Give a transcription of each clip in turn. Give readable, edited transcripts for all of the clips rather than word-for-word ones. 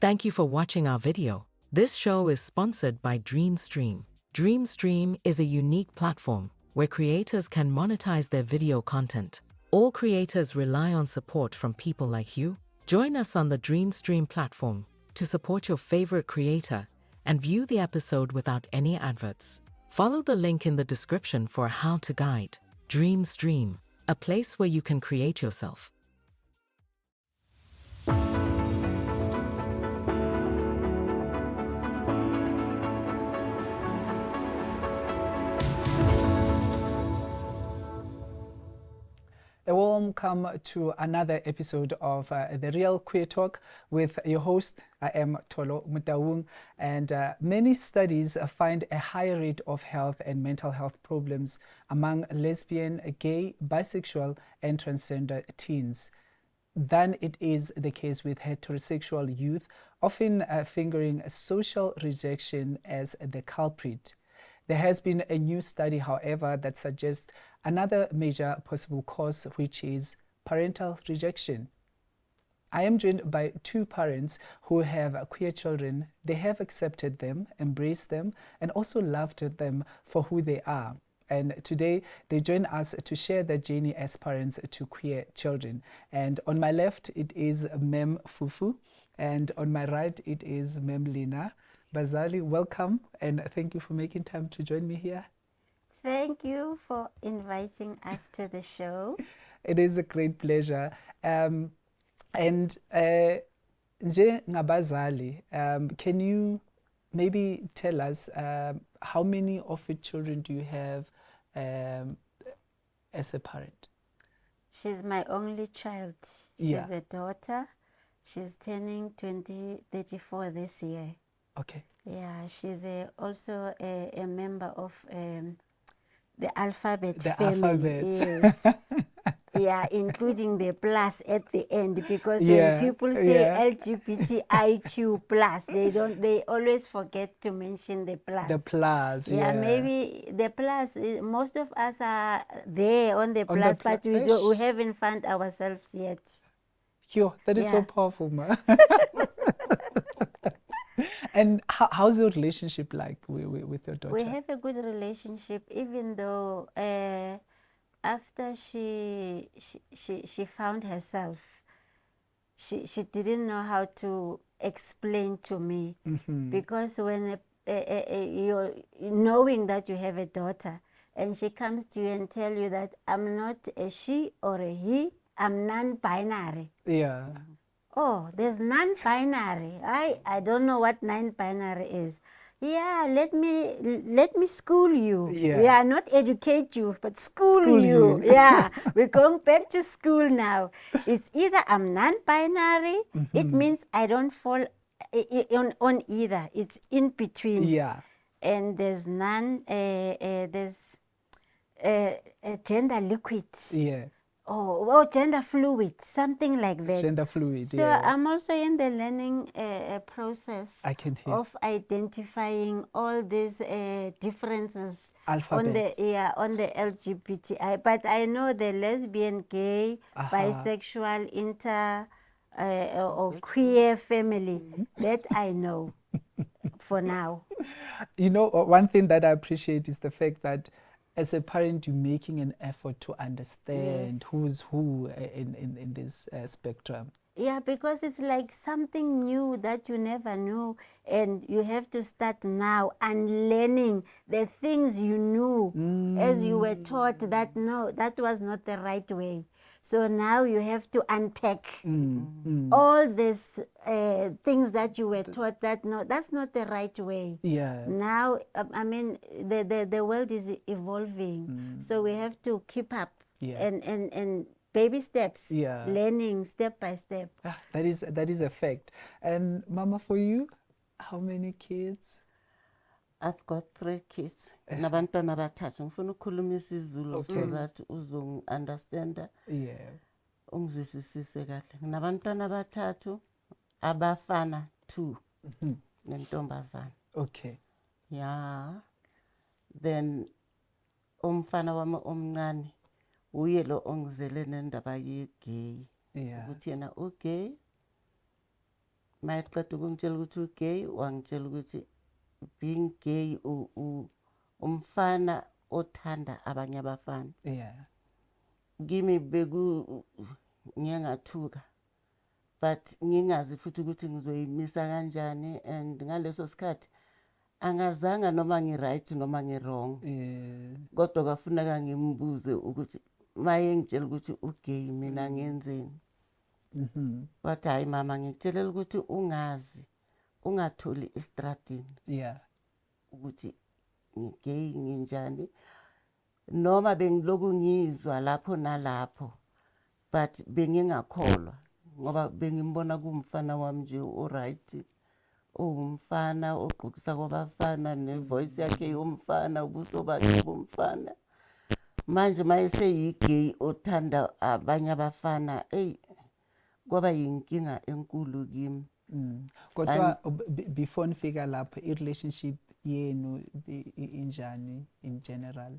Thank you for watching our video. This show is sponsored by DreamStream. DreamStream is a unique platform where creators can monetize their video content. All creators rely on support from people like you. Join us on the DreamStream platform to support your favorite creator and view the episode without any adverts. Follow the link in the description for a how-to guide. DreamStream, a place where you can create yourself. A warm welcome to another episode of The Real Queer Talk with your host. I am Tolo Mutaung, and many studies find a higher rate of health and mental health problems among lesbian, gay, bisexual, and transgender teens than it is the case with heterosexual youth, often fingering social rejection as the culprit. There has been a new study, however, that suggests another major possible cause, which is parental rejection. I am joined by two parents who have queer children. They have accepted them, embraced them, and also loved them for who they are. And today they join us to share their journey as parents to queer children. And on my left, it is Mem Fufu, and on my right, it is Mem Lina. Bazali, welcome, and thank you for making time to join me here. Thank you for inviting us to the show. It is a great pleasure. And Nje Ngabazali, can you maybe tell us how many of your children do you have as a parent? She's my only child. She's a daughter. She's turning 34 this year. Okay. Yeah, she's also a member of the alphabet The family. alphabet. Yes. Yeah, including the plus at the end, because Yeah, when people say yeah. LGBTIQ plus, they always forget to mention the plus. The plus, Yeah, maybe the plus, most of us are there on the plus, but we haven't found ourselves yet. Yo, that is so powerful, ma. And how's your relationship like with your daughter? We have a good relationship, even though after she found herself, she didn't know how to explain to me. Because when you're knowing that you have a daughter and she comes to you and tell you that I'm not a she or a he, I'm non-binary. Yeah. Oh, there's non-binary. I don't know what non-binary is. Yeah, let me school you. Yeah. Not educate you, but school you. Yeah, we're going back to school now. It's either I'm non-binary. It means I don't fall on either. It's in between. Yeah. And there's there's gender liquid. Yeah. Oh, gender fluid, something like that. Gender fluid, so yeah. I'm also in the learning process I can hear. of identifying all these differences Alphabets. on the LGBTI. But I know the lesbian, gay, bisexual, inter or queer family. That I know for now. You know, one thing that I appreciate is the fact that as a parent, you're making an effort to understand who's who in this spectrum. Yeah, because it's like something new that you never knew, and you have to start now unlearning the things you knew as you were taught that no, that was not the right way. So now you have to unpack all these things that you were taught that no, that's not the right way. Yeah. Now, I mean, the world is evolving, so we have to keep up and baby steps, learning step by step. That is a fact. And Mama, for you, how many kids? I've got 3 kids. Nabantwana bathathu. Ngifuna ukukhuluma isiZulu so that uzong-understand. Yeah. Ungizwisisise kahle. Nabantwana bathathu, abafana 2 nentombazana. Okay. Yeah. Then umfana wami omncane uye lo ongizele nendaba ye-gay. Yeah. Ukuthi yena u-gay mayeqeda ukungitshela ukuthi u-gay wangitshela ukuthi being gay umfana othanda abanye abafana. Yeah. Kimi ngingathuka but ngingazi futhi ukuthi ngizoyimisa kanjani, and ngaleso sikhathi angazanga noma ngi-right noma ngi-wrong. Kodwa kwafuneka ngimbuze ukuthi maye ngitshela ukuthi ugay mina ngenzeni. Wathi hayi mama, ngikutshelela ukuthi ungazi, ungatholi estradini. Yeah. Ukuthi ngigay nginjani, noma bengiloku ngizwa lapho nalapho but bengingakholwa ngoba bengimbona kumfana wami nje o-right, umfana ogqokisa kwabafana, nevoice yakhe yomfana, ubuso bakhe bomfana. Manje mayeseyigay othanda abanye abafana, kwaba yinkinga enkulu kimi. Kodwa before nifika lapho i-relationship yenu injani in general?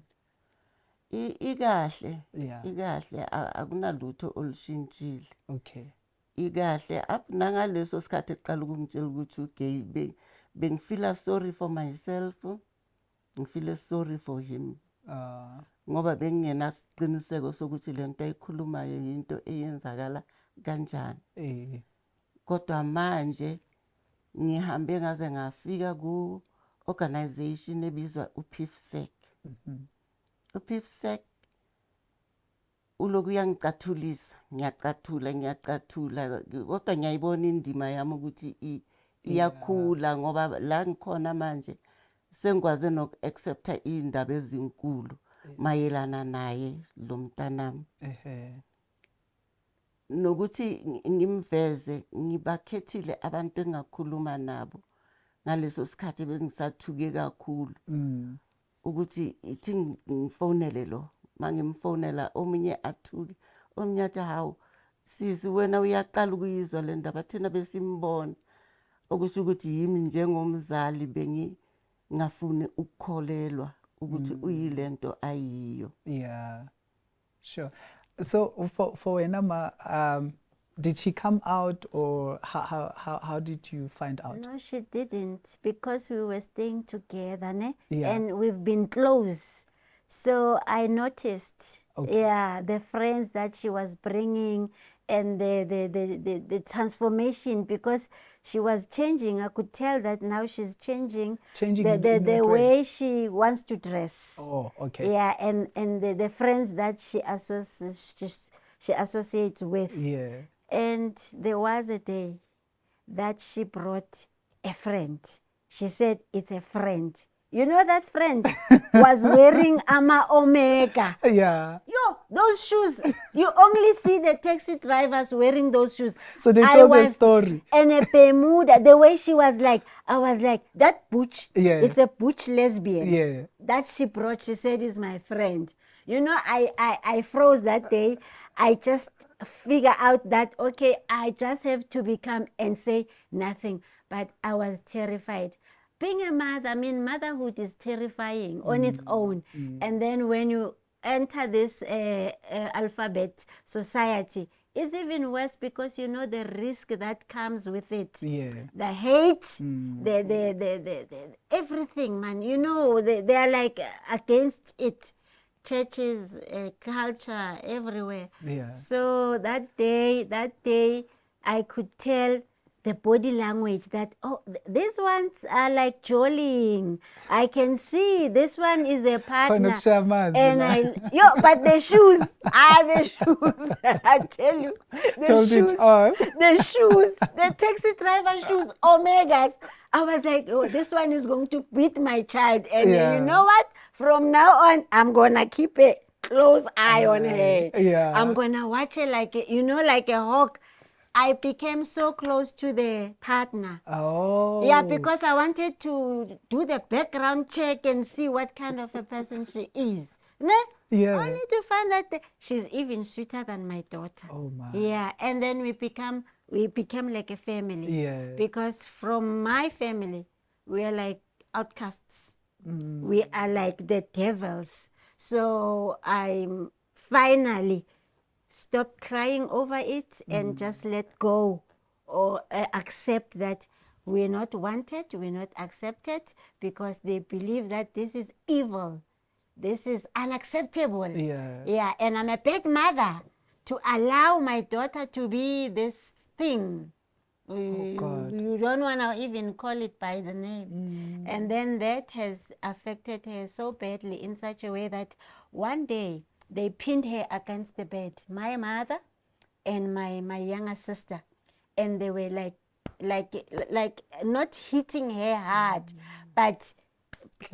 Ikahle, Yeah. ikahle, akunalutho olushintshile. Okay. Ikahle, nangaleso sikhathi eqala ukungitshela ukuthi ugay, bengifila sorry for myself, ngifile sorry for him. Ngoba bengingenasiqiniseko sokuthi lento ayikhulumayo yinto eyenzakala kanjani. Kodwa manje ngihambe ngaze ngafika ku organization ebizwa uPIFSEC. uPIFSEC uloku yangicathulisa, ngiyacathula kodwa ngiyayibona indima yami ukuthi iyakhula ngoba la ngikhona manje sengikwaze noku-accepta iy'ndaba ezinkulu mayelana naye lo mntanami. Nokuthi ngimveze, ngibakhethile abantu engakhuluma nabo ngaleso sikhathi bengisathuke kakhulu ukuthi ithi ngifonele lo, mangimfonela omunye athuke, omunye athi hawu sisi wena uyaqala ukuyizwa le ndaba thina besimbona, okusho ukuthi yimi njengomzali bengingafuni ukukholelwa ukuthi uyilento ayiyo. Yeah, sure. So for wena did she come out, or how did you find out? No, she didn't, because we were staying together, ne? Yeah. And we've been close. So I noticed, Okay. yeah, the friends that she was bringing and the transformation, because she was changing. I could tell that now she's changing. Changing the way she wants to dress. Oh, okay. Yeah, and the friends that she associates with. Yeah. And there was a day that she brought a friend. She said it's a friend. You know that friend was wearing Ama Omega. Yeah. Yo, those shoes, you only see the taxi drivers wearing those shoes. So they told the story. And a Bermuda, the way she was like, I was like, that butch, Yeah. it's a butch lesbian. Yeah. That she brought, she said is my friend. You know, I froze that day. I just figure out that, okay, I just have to become and say nothing. But I was terrified. Being a mother, I mean, motherhood is terrifying on its own. And then when you enter this alphabet society, it's even worse, because you know the risk that comes with it. Yeah. The hate, the everything, man. You know, they are like against it. Churches, culture, everywhere. Yeah. So that day, I could tell the body language that, oh, these ones are like jollying. I can see this one is a partner. And but the shoes, the shoes. I tell you, the shoes, the taxi driver shoes, Omegas. I was like, oh, this one is going to beat my child. And you know what? From now on, I'm going to keep a close eye on her. Yeah. I'm going to watch her like a hawk. I became so close to the partner. Oh. Yeah, because I wanted to do the background check and see what kind of a person she is. Ne? Yeah. Only to find out that she's even sweeter than my daughter. Oh my. Yeah, and then we became like a family. Yeah. Because from my family, we are like outcasts. We are like the devils. So I finally stopped crying over it and just let go or accept that we're not wanted, we're not accepted, because they believe that this is evil, this is unacceptable. Yeah, and I'm a bad mother to allow my daughter to be this thing. You don't want to even call it by the name. And then that has affected her so badly in such a way that one day they pinned her against the bed, my mother and my younger sister, and they were like not hitting her hard, but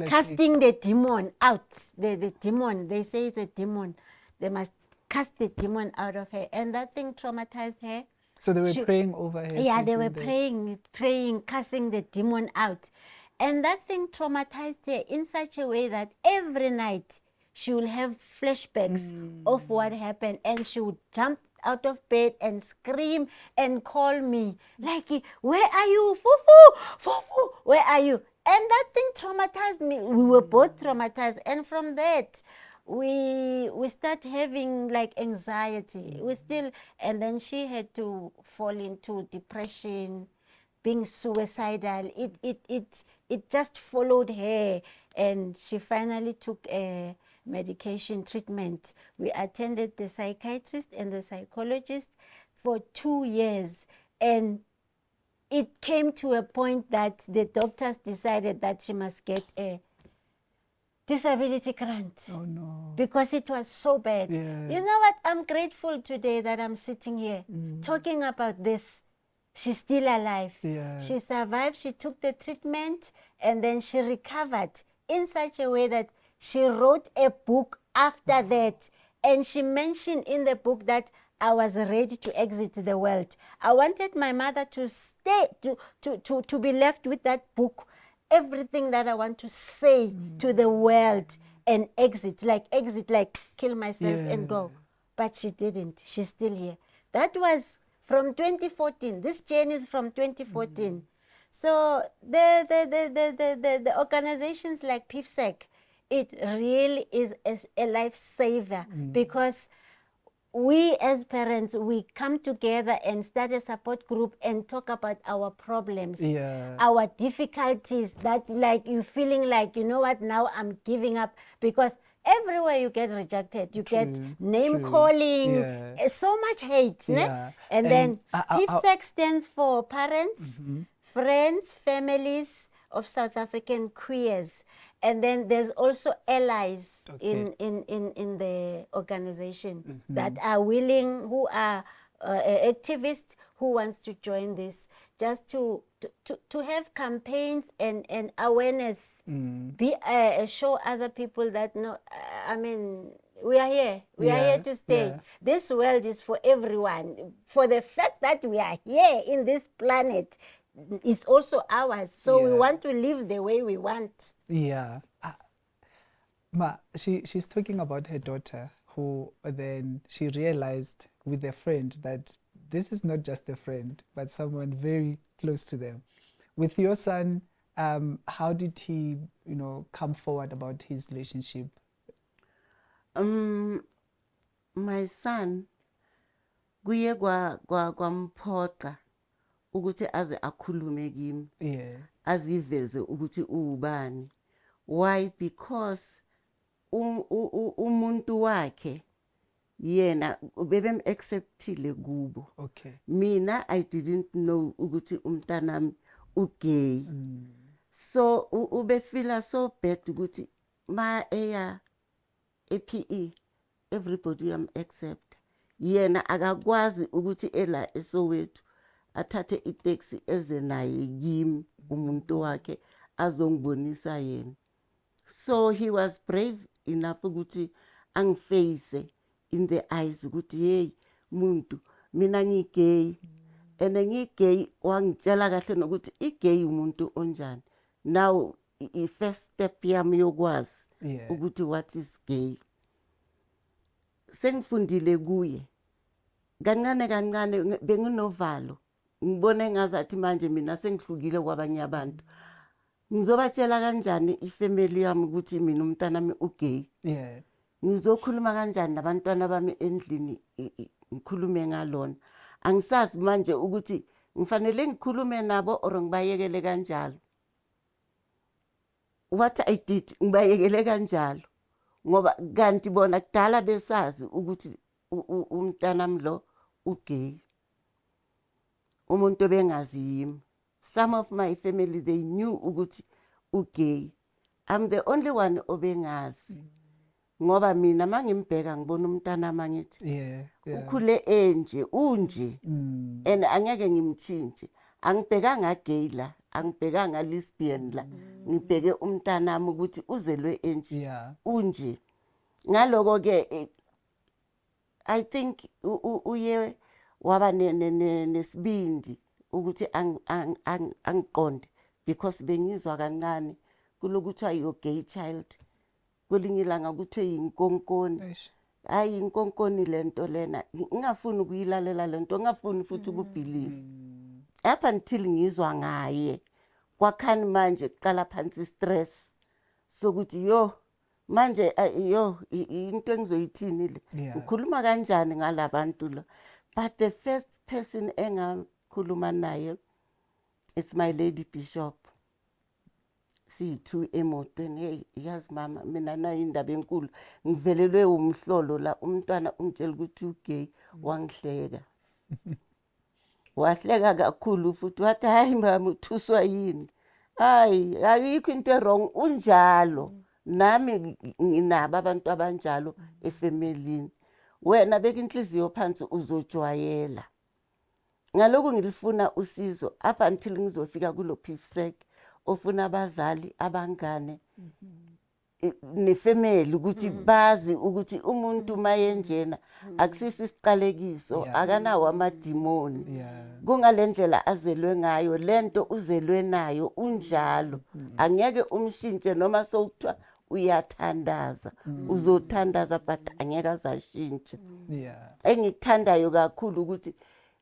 casting the demon out. The demon, they say it's a demon. They must cast the demon out of her, and that thing traumatized her. So they were praying over her. Yeah, they were praying, casting the demon out. And that thing traumatized her in such a way that every night she will have flashbacks of what happened, and she would jump out of bed and scream and call me like, where are you, Fufu, Fufu, where are you? And that thing traumatized me. We were both traumatized, and from that we start having like anxiety. And then she had to fall into depression, being suicidal. It just followed her, and she finally took a medication treatment. We attended the psychiatrist and the psychologist for 2 years, and it came to a point that the doctors decided that she must get a disability grant. Oh no. Because it was so bad. Yeah. You know what? I'm grateful today that I'm sitting here talking about this. She's still alive. Yeah. She survived. She took the treatment, and then she recovered in such a way that she wrote a book after that. And she mentioned in the book that I was ready to exit the world. I wanted my mother to stay, to be left with that book, everything that I want to say to the world, and exit, like kill myself and go. But she didn't. She's still here. That was from 2014. This journey is from 2014. So the organizations like PIFSEC, it really is a lifesaver, because we as parents, we come together and start a support group and talk about our problems, our difficulties, that like you feeling like, you know what, now I'm giving up, because everywhere you get rejected, you get name calling, so much hate. And then PIFSEC stands for Parents, Friends, Families of South African Queers. And then there's also allies in the organization that are willing, who are activists who wants to join this, just to have campaigns and awareness, show other people that I mean, we are here. We are here to stay. This world is for everyone. For the fact that we are here in this planet, it's also ours. So we want to live the way we want. Yeah. Ma, she's talking about her daughter, who then she realized with a friend that this is not just a friend, but someone very close to them. With your son, how did he, come forward about his relationship? My son, kuye kwamphoqa ukuthi aze akhulume kimi, aziveze ukuthi uubani. Why? Because umuntu wakhe yena bebem acceptile kubo. Mina I didn't know ukuthi umntanami ugay. So ubefila so bad ukuthi ma eya APE everybody accept. Yena akakwazi ukuthi ela eSoweto athathe itaxi eze naye kimi umuntu wakhe azongibonisa yena. So he was brave enough ukuthi angiface in the eyes ukuthi hey muntu mina ngigay, and ngigay wangitshela kahle nokuthi igay umuntu onjani. Now first step yami yokwazi ukuthi what is gay. Sengifundile kuye kancane kancane, benginovalo, ngibone ngazathi manje mina sengihlukile kwabanye abantu. Ngizobatshela kanjani ifamily yami ukuthi mina umntanami ugay? Ngizokhuluma kanjani nabantwana bami endlini ngikhulume ngalona? Angisazi manje ukuthi ngifanele ngikhulume nabo or ngibayekele kanjalo. What I did ngibayekele kanjalo ngoba kanti bona kudala besazi ukuthi umntanami lo ugay. Umuntu obengazi yimi. Some of my family they knew ukuthi ugay. I'm the only one obengazi. Ngoba mina mangimbheka ngibona umntanami angithi ukhule enje unje and angeke ngimchinje. Angibhekanga gay la, angibhekanga lesbian la. Ngibheke umntanami ukuthi uzelwe enje unje. Ngaloko ke I think uye waba nesibindi ukuthi angiqonde because bengizwa kancane kulokuthi ayo gay child. Kwelinye ilanga kuthiwe yinkonkoni. Hayi inkonkoni lento lena. Ngingafuni ukuyilalela lento, ngingafuni futhi ukubelieve. Up until ngizwa ngaye. Kwakhani manje kuqala phansi stress. Sokuthi yo manje into engizoyithini le. Ukhuluma kanjani ngalabantu lo. But the first person engakhuluma naye it's my lady bishop. Sithu emotweni hey yazi mama mina nayo indaba enkulu ngivelelwe umhlolo la umntwana umtshela ukuthi ugay wangihleka. Wahleka kakhulu futhi wathi hayi mama uthuswa yini. Hayi ayikho into wrong unjalo. Nami nginabo abantu abanjalo efamilini. Wena beka inhliziyo phansi uzojwayela. Ngaloko ngilifuna usizo up until ngizofika kulo PIVSEC ofuna abazali abangane nefamily ukuthi bazi ukuthi umuntu mayenjena akusisi isiqalekiso akanawo amadimoni. Kungalendlela azelwe ngayo lento uzelwe nayo unjalo. Angeke umshintshe noma sokuthiwa uyathandaza. Uzothandaza but angeke azashintshe. Engikuthandayo kakhulu ukuthi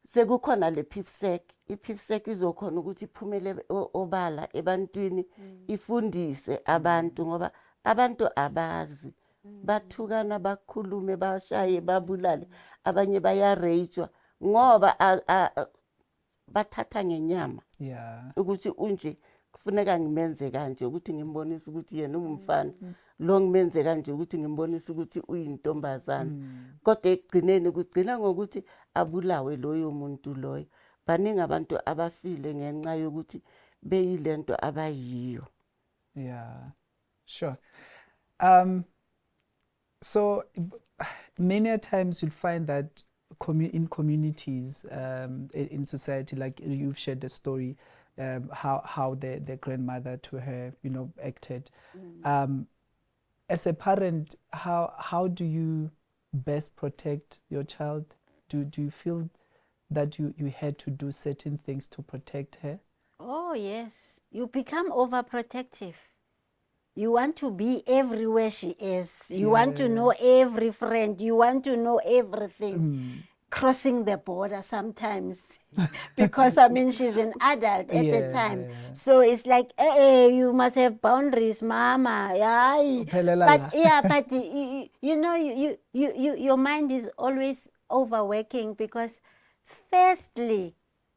sekukhona le PIVSEC. iPIVSEC izokhona ukuthi iphumele obala ebantwini ifundise abantu ngoba abantu abazi. Bathukana bakhulume bashaye babulale abanye bayarejwa ngoba bathatha ngenyama. Ukuthi unje kufuneka ngimenze kanje ukuthi ngimbonise ukuthi yena umfana. Lo ngimenze kanje ukuthi ngimbonise ukuthi uyintombazana. Kodwa ekugcineni kugcina ngokuthi abulawe loyo muntu loyo. Baningi abantu abafile ngenxa yokuthi beyilento abayiyo. Sure. So many a times you'll find that in communities, in society, like you've shared the story, how the grandmother to her, acted. As a parent, how do you best protect your child? Do you feel that you had to do certain things to protect her? Oh, yes. You become overprotective. You want to be everywhere she is. You want to know every friend. You want to know everything. Crossing the border sometimes. Because, she's an adult at the time. So it's like, you must have boundaries, mama. But your mind is always overworking because firstly,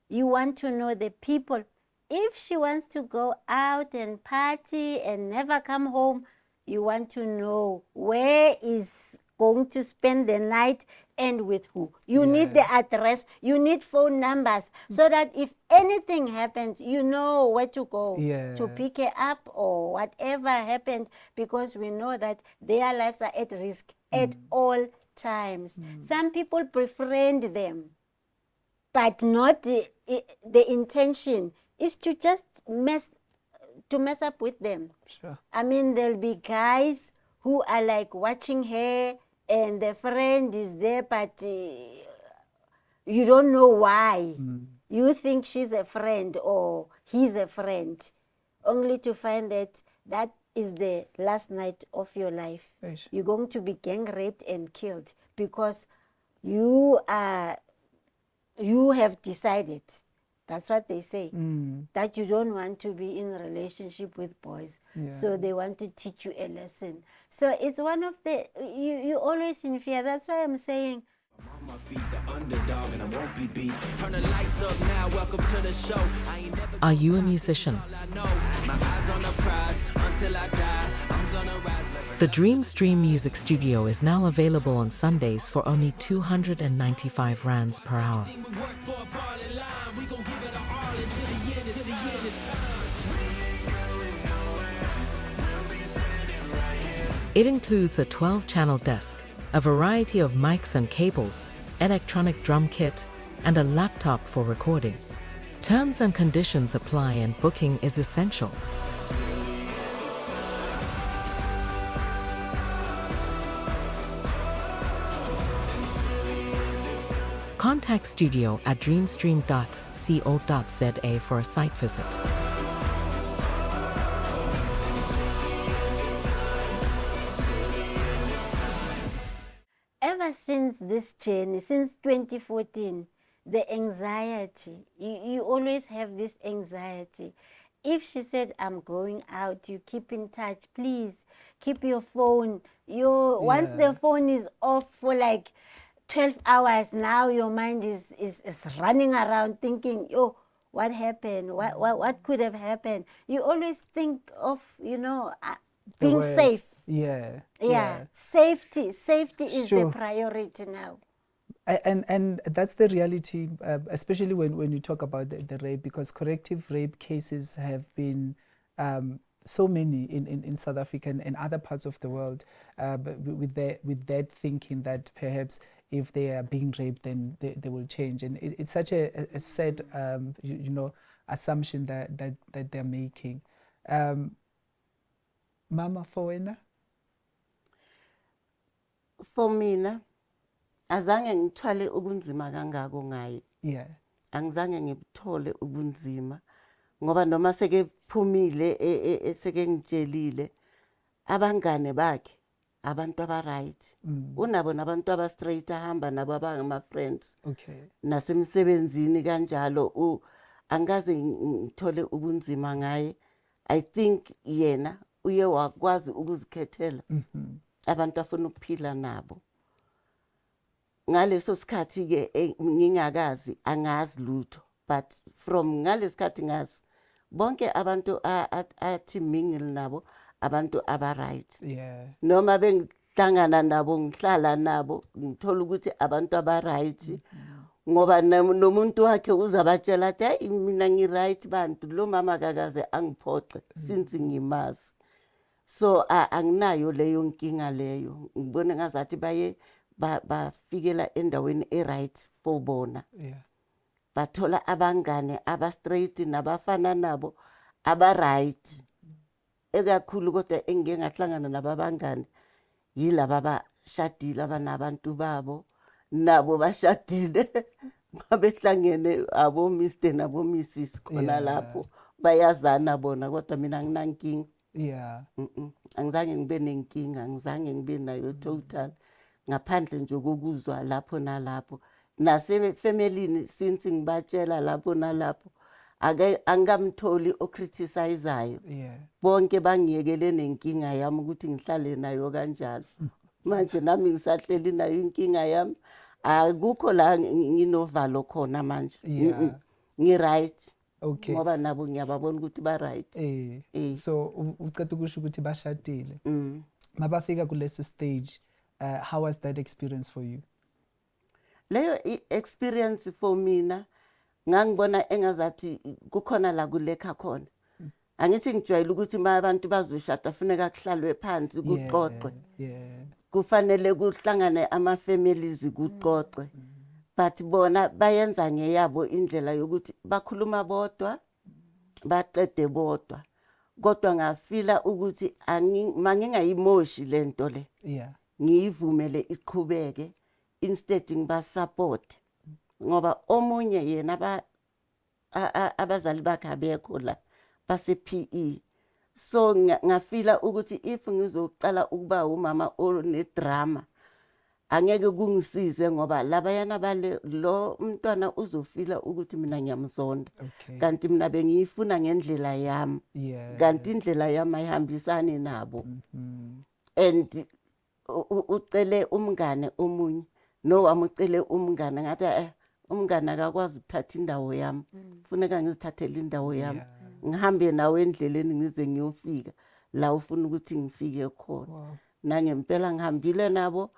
you want to know the people. If she wants to go out and party and never come home, you want to know where is going to spend the night and with who. You need the address, you need phone numbers, so that if anything happens, you know where to go to pick her up or whatever happened, because we know that their lives are at risk at all times. Some people befriend them, but not the intention is to just mess up with them. Sure. There'll be guys who are like watching her and the friend is there, but you don't know why. You think she's a friend or he's a friend, only to find that that is the last night of your life. Yes. You're going to be gang raped and killed because you have decided, that's what they say, that you don't want to be in a relationship with boys. So they want to teach you a lesson. So it's one of the, you always in fear. That's why I'm saying On my feet, the underdog, and I won't be beat. Turn the lights up now, welcome to the show. I ain't never Are you a musician? all I know. My eyes on the prize, until I die, I'm gonna rise like The Dream Stream Music Studio is now available on Sundays for only 295 rands per hour. we work for a fall in line. We gon' give it our all until the end of time. It includes a 12-channel desk, a variety of mics and cables, electronic drum kit, and a laptop for recording. Terms and conditions apply and booking is essential. Contact studio at dreamstream.co.za for a site visit. Ever since this journey, since 2014, the anxiety, you always have this anxiety. If she said, I'm going out, you keep in touch, please keep your phone. Once the phone is off for like 12 hours, now your mind is running around thinking, oh, what happened? What could have happened? You always think of, being worst. safe. Yeah. Safety is Sure. the priority now. And that's the reality, especially when you talk about the rape, because corrective rape cases have been so many in South Africa and other parts of the world, but with that thinking that perhaps if they are being raped, then they will change. And it's such a sad, assumption that they're making. Mama Fowena? For mina azange ngithwale ubunzima kangako ngaye. Yeah. Angizange ngibuthole ubunzima ngoba noma sekephumile seke ngitshelile abangane bakhe abantu aba-right. Unabo nabantu aba-straight ahamba nabo abangama friends. Okay. Nasemsebenzini kanjalo angaze ngithole ubunzima ngaye. I think yena uye wakwazi ukuzikhethela abantu afuna ukuphila nabo. Ngaleso sikhathi ke ngingakazi angazi lutho, but from ngalesikhathi ngazi bonke abantu athi mingle nabo abantu aba-right. Yeah. Noma bengihlangana nabo ngihlala nabo ngithola ukuthi abantu aba-right ngoba nomuntu wakhe uzabatshela athi hayi mina ngi-right bantu lo mama kakaze angiphoxe since ngimazi. So anginayo leyo nkinga leyo. Ngibona ngazathi baye bafikela endaweni e-right for bona. Yeah. Bathola abangane aba-straight nabafana nabo aba-right. Ekakhulu kodwa engike ngahlangana nababangane yilaba abashadile abanabantu babo nabo bashadile babehlangene abo Mr nabo Mrs khona lapho bayazana bona kodwa mina nginankinga. Yeah. Angizange ngibe nenkinga, angizange ngibe nayo total ngaphandle nje kokuzwa lapho nalapho. Nase family since ngibatshela lapho nalapho angamtholi ocriticizeayo. Yeah. Bonke bangiyekele nenkinga yami ukuthi ngihlale nayo kanjalo. Manje nami ngisahleli nayo inkinga yami. Akukho la nginovalo khona manje. Yeah. Ngi-right. Okay. Ngoba nabo ngiyababona ukuthi ba-right. So uqeda ukusho ukuthi bashadile. Mabafika kuleso stage, how was that experience for you? Leyo experience for mina ngangibona engazathi kukhona la kulekha khona. Angithi ngijwayele ukuthi abantu bazoshada funeka kuhlalwe phansi kuxoxwe. Yeah. Kufanele kuhlangane ama-families kuxoxwe. But bona bayenza ngeyabo indlela yokuthi bakhuluma bodwa baqede bodwa. Kodwa ngafila ukuthi mangingayimoshi lento le. Yeah. Ngiyivumele iqhubeke instead ngibasupport. Ngoba omunye yena abazali bakhe abekho la base PE. So ngafila ukuthi if ngizoqala ukuba umama onedrama angeke kungisize ngoba labayana bale lo umntwana uzofila ukuthi mina ngiyamzonda. Kanti mina bengiyifuna ngendlela yami. Kanti indlela yami ayihambisani nabo. And ucele umngane omunye no amucele umngane ngathi umngane akakwazi ukuthatha indawo yami kufuneka ngizithathele indawo yami ngihambe nawe endleleni ngize ngiyofika la ufuna ukuthi ngifike khona nangempela ngihambile nabo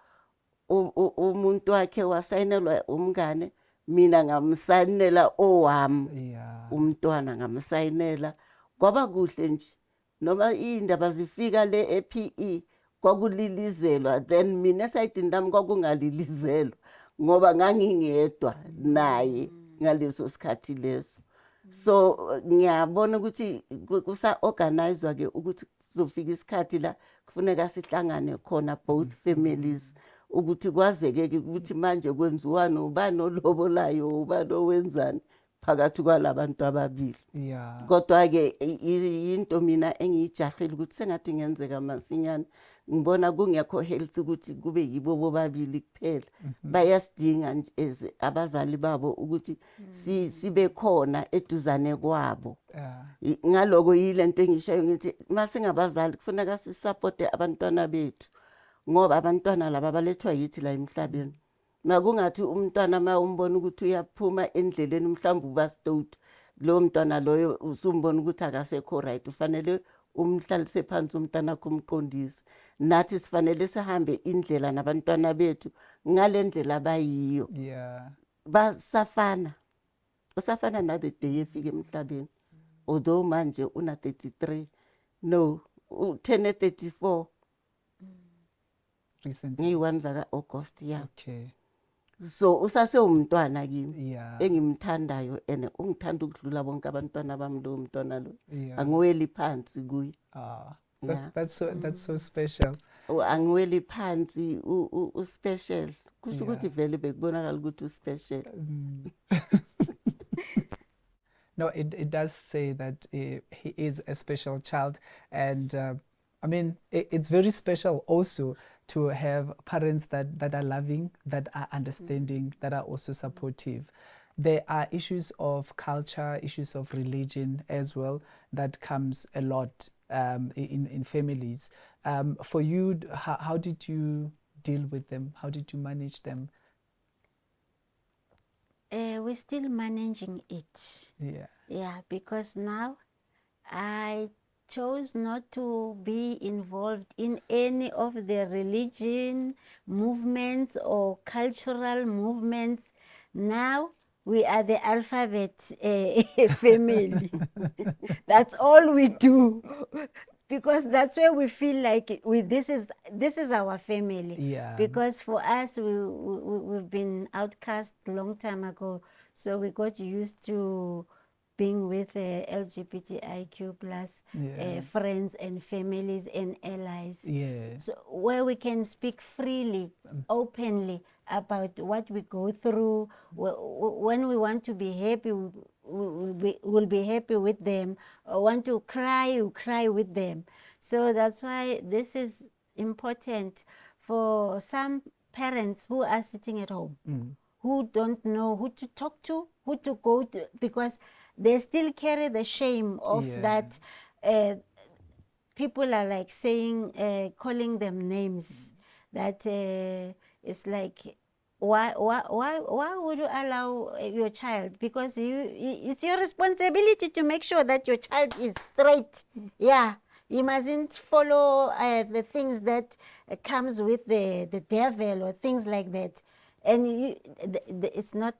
umuntu wakhe wasayinelwa umngane mina ngamsayinela owami umntwana ngamsayinela kwaba kuhle nje noma indaba zifika le ePE kwakulilizelwa then mina esayidini lami kwakungalilizelwa ngoba ngangingedwa naye ngaleso sikhathi leso so ngiyabona ukuthi kusa organizewa ke ukuthi kuzofika isikhathi la kufuneka sihlangane khona both families ukuthi kwazeke ukuthi manje kwenziwani ubani olobolayo ubani owenzani phakathi kwalabantu ababili kodwa ke into mina engiyijahile ukuthi sengathi ngenzeka masinyane ngibona kungekho health ukuthi kube yibo bobabili kuphela bayasidinga abazali babo ukuthi sibe khona eduzane kwabo ngaloko yilento engishayo ngithi masingabazali kufuneka sisupporte abantwana bethu ngoba abantwana laba balethwa yithi la emhlabeni makungathi umntwana umbona ukuthi uyaphuma endleleni mhlawumbe ubastout lo mntwana loyo usumbona ukuthi akasekho right ufanele umhlalise phansi umntana kumqondisi nathi sifanele sihambe indlela nabantwana bethu ngale ndlela abayiyo basafana usafana na the day efika emhlabeni although manje una 33 no 10 34 recently ngi1 zaka August so usase umntwana kimi engimthandayo ene ungithanda ukudlula bonke abantwana bami lo mntwana lo angiweli phansi kuye that's so special angiweli phansi special kusho ukuthi vele bekubonakala ukuthi special no it does say that he is a special child and I mean it's very special also to have parents that are loving, that are understanding, that are also supportive. There are issues of culture, issues of religion as well that comes a lot in families. For you, how did you deal with them? How did you manage them? We're still managing it. Yeah, because now I chose not to be involved in any of the religion movements or cultural movements. Now we are the alphabet family. That's all we do, because that's where we feel like this is our family. Because for us, we've been outcast a long time ago, so we got used to being with LGBTIQ plus friends and families and allies. So where we can speak freely, openly about what we go through. When we want to be happy, we'll be happy with them. Or want to cry, we'll cry with them. So that's why this is important for some parents who are sitting at home, who don't know who to talk to, who to go to, because they still carry the shame of that. People are like saying, calling them names. That it's like, why would you allow your child? Because it's your responsibility to make sure that your child is straight. You mustn't follow the things that comes with the devil or things like that. And it's not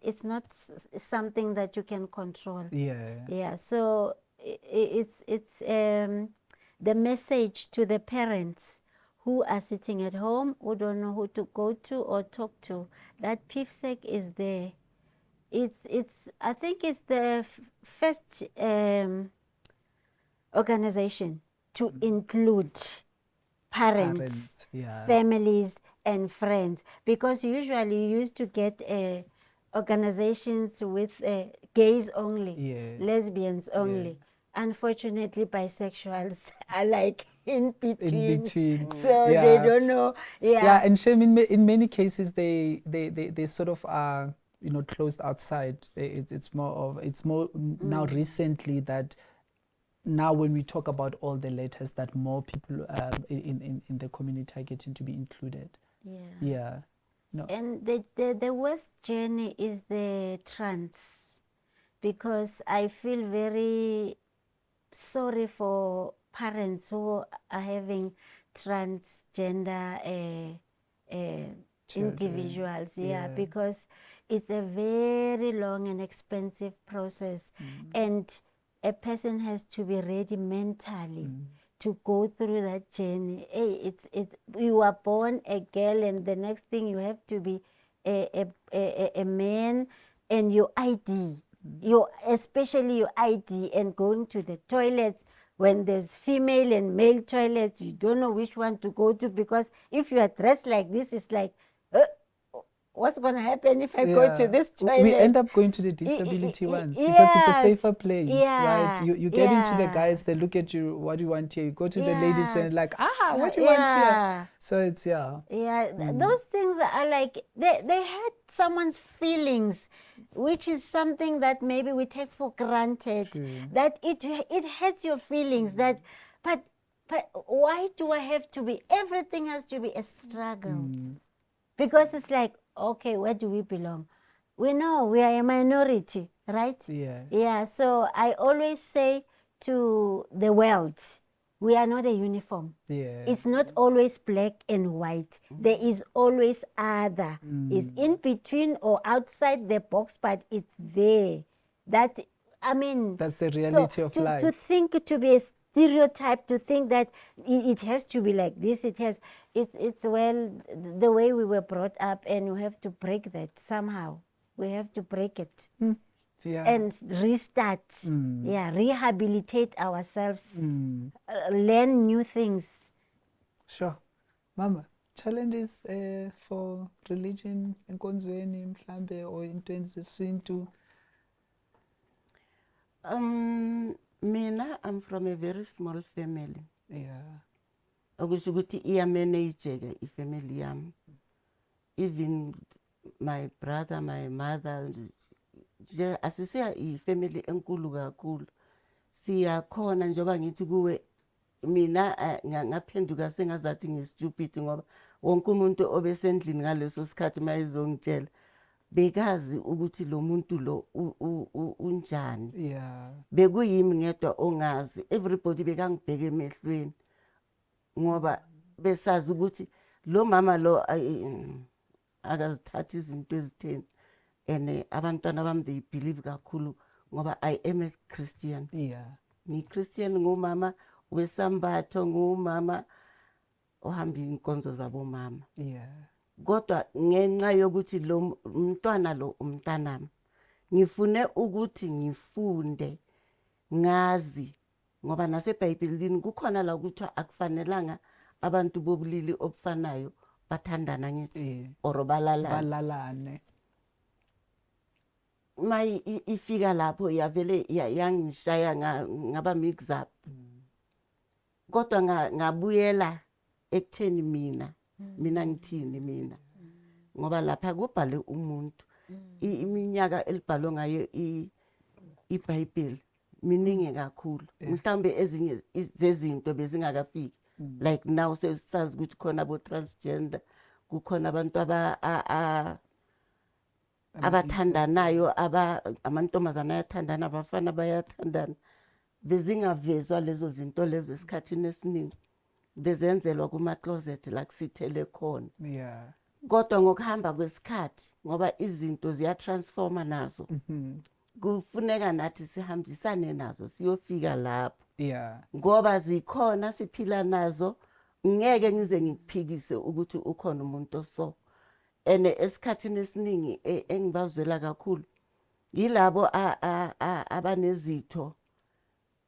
something that you can control. So it's the message to the parents who are sitting at home, who don't know who to go to or talk to, that PIFSEC is there. I think it's the first organization to include parents, families, and friends, because usually you used to get organizations with gays only, lesbians only. Unfortunately, bisexuals are like in between. So they don't know. And shame in many cases they sort of are closed outside. It's more now recently that. Now, when we talk about all the letters, that more people in the community are getting to be included. No. And the worst journey is the trans, because I feel very sorry for parents who are having transgender individuals, Yeah. because it's a very long and expensive process, and a person has to be ready mentally to go through that journey. It's you are born a girl, and the next thing you have to be a man, and your ID, especially your ID, and going to the toilets. When there's female and male toilets, you don't know which one to go to, because if you are dressed like this, it's like, what's going to happen if I go to this toilet? We end up going to the disability ones because it's a safer place, right? You get into the guys, they look at you, what do you want here? You go to the ladies and like, what do you want here? So it's, those things are like, they hurt someone's feelings, which is something that maybe we take for granted. True. That it hurts your feelings, that, but why do I have to be, everything has to be a struggle? Because it's like, okay, where do we belong? We know we are a minority, right? Yeah, so I always say to the world, we are not a uniform. It's not always black and white. There is always other. It's in between or outside the box, but it's there. That, I mean, that's the reality of life. To think, to be a stereotype, to think that it has to be like this, it's well, the way we were brought up, and we have to break that somehow. We have to break it. And restart, rehabilitate ourselves, learn new things. Sure. Mama, challenges for religion enkonzweni mhlambe or intweni zesintu? Mina, I'm from a very small family. Okusho ukuthi iya-manage-ke ifamily yami. Even my brother, my mother, asisiya ifamily enkulu kakhulu. Siyakhona njengoba ngithi kuwe, mina ngaphenduka sengazathi ngi-stupid ngoba wonke umuntu obesendlini ngaleso sikhathi mayezongitshela bekazi ukuthi lo muntu lo unjani. Bekuyimi ngedwa ongazi. Everybody bekangibheka emehlweni ngoba besazi ukuthi lo mama lo akazithatha izinto ezitheni. And abantwana bami they believe kakhulu ngoba I am a Christian. Ngi-Christian, ngumama wesambatho, ngumama ohamba inkonzo zabo mama. Kodwa ngenxa yokuthi lo mntwana lo umntanami, ngifune ukuthi ngifunde ngazi ngoba naseBhayibhelini kukhona la kuthiwa akufanelanga abantu bobulili obufanayo bathandana ngithi or balalane. May ifika lapho yavele yangishaya ngaba mix up. Kodwa ngabuyela ekutheni mina ngithini mina. Ngoba lapha kubhale umuntu. Iminyaka elibhalwe ngayo iBhayibheli miningi kakhulu. Mhlawumbe ezinye zezinto bezingakafiki. Like now sazi ukuthi khona abo transgender, kukhona abantu abathandanayo, amantombazana ayathandana, abafana bayathandana. Bezingavezwa lezo zinto lezo esikhathini esiningi. Bezenzelwa kuma-closet la kusithele khona. Kodwa ngokuhamba kwesikhathi ngoba izinto ziyatransforma nazo. Kufuneka nathi sihambisane nazo siyofika lapho. Ngoba zikhona siphila nazo, ngeke ngize ngikuphikise ukuthi ukhona umuntu so. And esikhathini esiningi engibazwela kakhulu yilabo abanezitho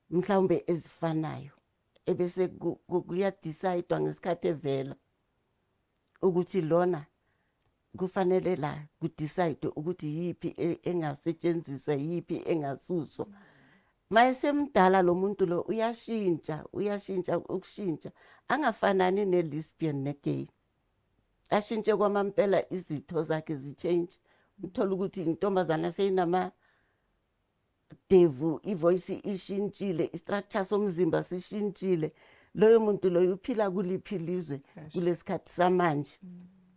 mhlawumbe ezifanayo ebese kuyadecide ngesikhathi evela ukuthi lona kufanele la kudecide ukuthi yipi engasetshenziswa yipi engasuswa. Mayesemdala lo muntu lo uyashintsha ukushintsha angafanani ne-lesbian ne-gay. Ashintshe kwamampela izitho zakhe zichange. Uthola ukuthi intombazana seyinama devu, ivoice ishintshile, istructure somzimba sishintshile. Loyo muntu loyo uphila kuliphi ilizwe kulesikhathi samanje.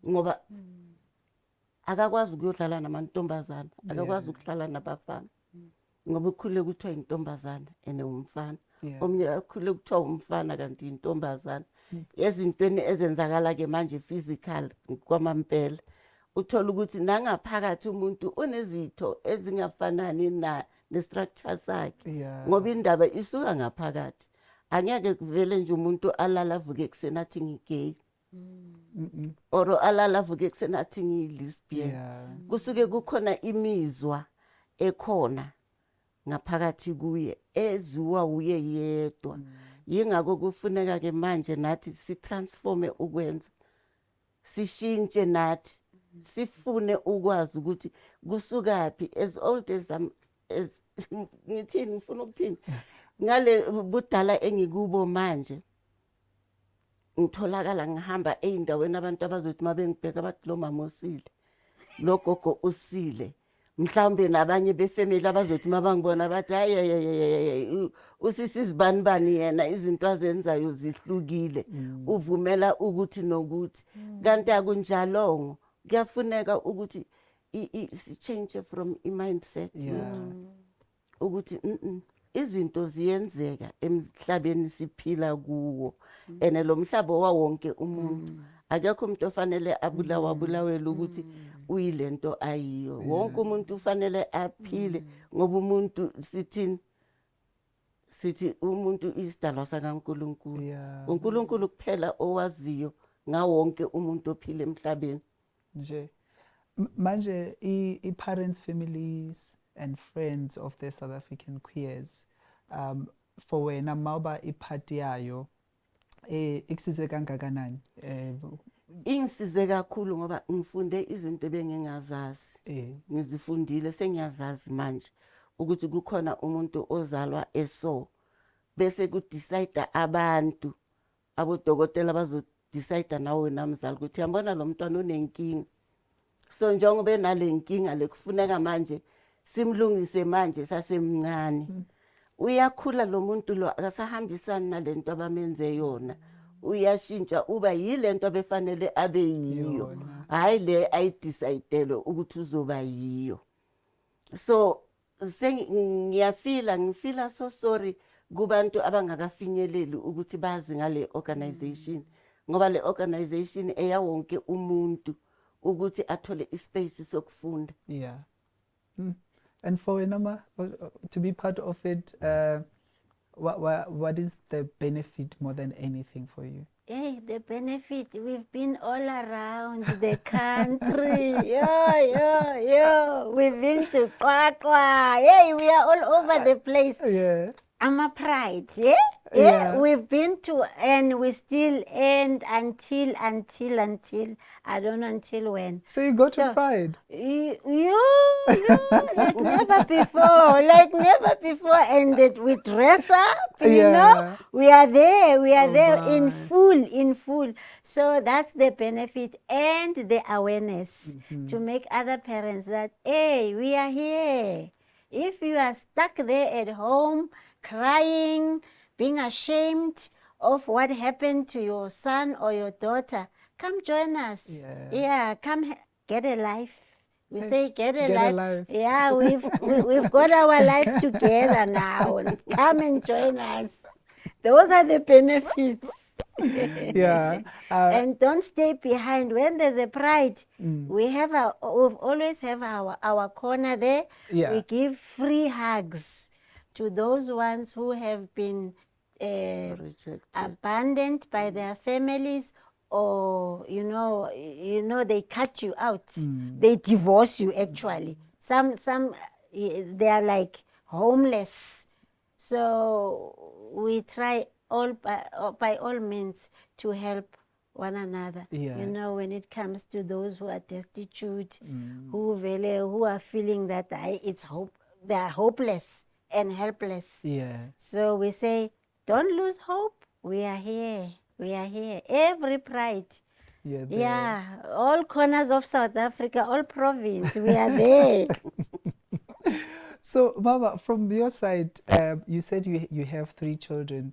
Ngoba akakwazi ukuyodlala namantombazana akakwazi ukuhlala nabafana ngoba ukhule kuthiwa intombazana ene umfana omnye akhule kuthiwa umfana kanti intombazana ezintweni ezenzakala ke manje physical kwamampela uthola ukuthi nangaphakathi umuntu unezitho ezingafanani nestructure sakhe ngoba indaba isuka ngaphakathi angeke kuvele nje umuntu alala avuke ekuseni athi ngigay or alala avuke ekuseni athi ngilesbian kusuke kukhona imizwa ekhona ngaphakathi kuye eziwa uye yedwa yingakho kufuneka ke manje nathi sitransforme ukwenza sishintshe nathi sifune ukwazi ukuthi kusukapi as old as ngithini ngifuna ukuthini ngale budala engikubo manje ngitholakala ngihamba eindaweni abantu abazothi mabengibheka bathi lo mama usile lo gogo usile mhlawumbe nabanye befamily abazothi mabangibona bathi hayi usisizibani bani yena izinto azenzayo zihlukile uvumela ukuthi nokuthi kanti akunjalongo kuyafuneka ukuthi si change from i-mindset yethu ukuthi izinto ziyenzeka emhlabeni siphila kuwo ene lo mhlaba wawonke umuntu akekho umuntu ofanele abulawela ukuthi uyilento ayiyo wonke umuntu ufanele aphile ngoba umuntu sithi umuntu isidalwa sakaNkulunkulu uNkulunkulu kuphela owaziyo ngawonke umuntu ophila emhlabeni nje manje i-parents families and friends of the South African queers for wena mawuba iphathi yayo ikusize kangakanani ingisize kakhulu ngoba ngifunde izinto bengingazazi ngizifundile sengiyazazi manje ukuthi kukhona umuntu ozalwa eso bese kudecide abantu abodokotela bazodecide nawe namzali ukuthi yabona lo mntwana unenkinga so njengoba enale nkinga lekufuneka manje simlungise manje sasemncane uyakhula lo muntu lo akasahambisani nalento abamenze yona uyashintsha uba yilento befanele abe yiyo hayi le ayidecide ukuthi uzoba yiyo so ngifila so sorry kubantu abangakafinyeleli ukuthi bazi ngale organization ngoba le organization eyawonke umuntu ukuthi athole ispace sokufunda and for Wenama to be part of it what is the benefit more than anything for you? Hey, the benefit, we've been all around the country. Yo. We've been to Kwakwa. Hey, we are all over the place. I'm a pride, yeah. We've been to, and we still end until I don't know until when. So you go to Pride? You like never before, and that we dress up, you know. We are there in full. So that's the benefit and the awareness to make other parents that, hey, we are here. If you are stuck there at home, crying, being ashamed of what happened to your son or your daughter, come join us. Come get a life. We say get a life. Yeah, we've got our lives together now. Come and join us. Those are the benefits. And don't stay behind. When there's a Pride, we've always have our corner there. We give free hugs to those ones who have been abandoned by their families, or you know they cut you out. They divorce you actually. Some they are like homeless. So we try by all means to help one another. You know, when it comes to those who are destitute, who are feeling that they are hopeless and helpless. So we say, don't lose hope. We are here. Every Pride. All corners of South Africa, all province, we are there. So, Mama, from your side, you said you have 3 children.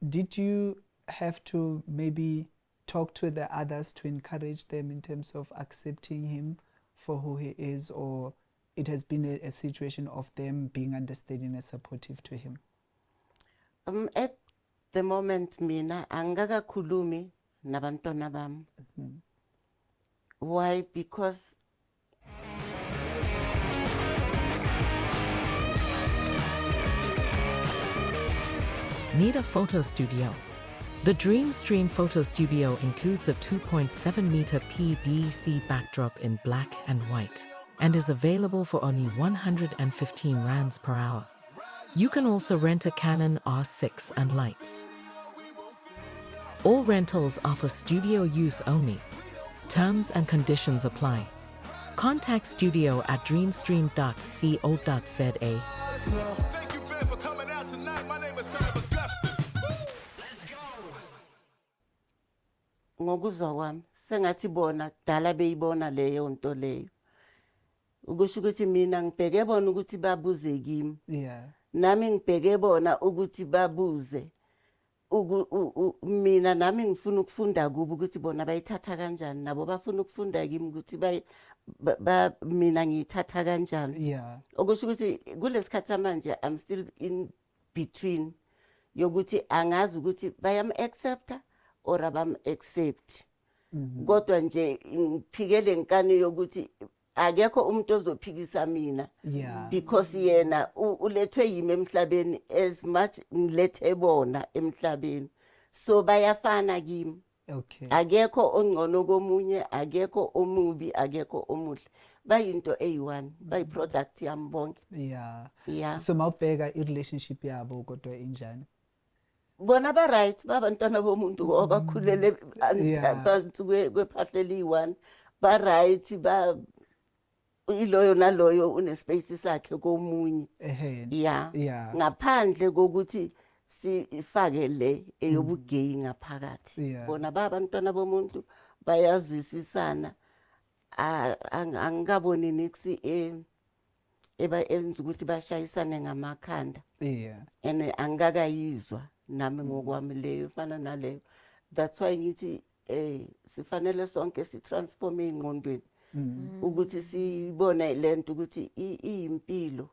Did you have to maybe talk to the others to encourage them in terms of accepting him for who he is, or it has been a situation of them being understanding and supportive to him? At the moment mina angakakhulumi nabantwana bami. Why? Because Need a photo studio? The DreamStream Photo Studio includes a 2.7-meter PVC backdrop in black and white and is available for only 115 rands per hour. You can also rent a Canon R6 and lights. All rentals are for studio use only. Terms and conditions apply. Contact studio at dreamstream.co.za. Thank you, Ben, for coming out tonight. My name is Sam Augustin. ngokuzwa kwami sengathi bona kudala beyibona leyo nto leyo. Ukusho ukuthi mina ngibheke bona ukuthi babuze kimi. Yeah. Nami ngibheke bona ukuthi babuze. Mina nami ngifuna ukufunda kubo ukuthi bona bayithatha kanjani, nabo bafuna ukufunda kimi ukuthi mina ngiyithatha kanjani. Yeah. Okusho ukuthi kulesikhathi samanje I'm still in between yokuthi angazi ukuthi bayam accepta or abam accept. Kodwa nje ngiphikele nkani yokuthi akekho umuntu ozophikisa mina. Yeah. Because yena ulethwe yimi emhlabeni as much ngilethe bona emhlabeni. So bayafana kimi. Okay. Akekho ongcono komunye, akekho omubi, akekho omuhle. Bayinto eyi-one, bayi-product yami bonke. Yeah. Yeah. So mawubheka i-relationship yabo kodwa injani? Bona ba right babantwana bomuntu obakhulele Yeah. phansi kwephahla eliyi-one. Ba right ba iloyo naloyo unespace sakhe komunye. Yeah. Yeah. Ngaphandle kokuthi sifake le eyobugeyi ngaphakathi. Yeah. Bona babantwana bomuntu bayazwisisana. Angikaboni niksi enza ukuthi bashayisane ngamakhanda. Yeah. And angakayizwa nami ngokwami leyo fana naleyo. That's why ngithi sifanele sonke sitransforme ingqondweni ukuthi sibone lento ukuthi iyimpilo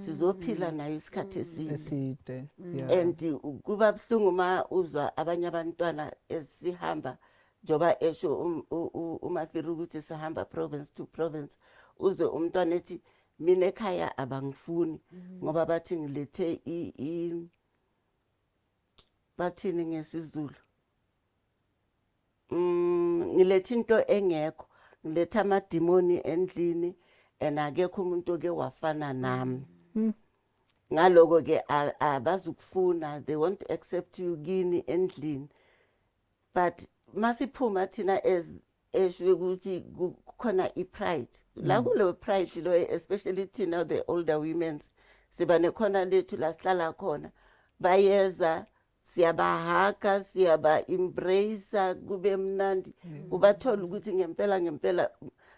sizophila nayo isikhathi eside. And kuba buhlungu ma uzwa abanye abantwana esihamba njoba esho uMafiri ukuthi sihamba province to province, uzwe umntwana ethi mina ekhaya abangifuni ngoba bathi ngilethe bathini ngesizulu, ngilethe into engekho, ngilethe amadimoni endlini and akekho umuntu oke wafana nami. Ngaloko ke abazukufuna, they won't accept you kini endlini. But masiphuma thina esho ukuthi kukhona ipride. La kulo pride lo, especially thina the older women, siba nekhona lethu la sihlala khona. Bayeza siyabahaka, siyaba embrace kube mnandi. Ubathola ukuthi ngempela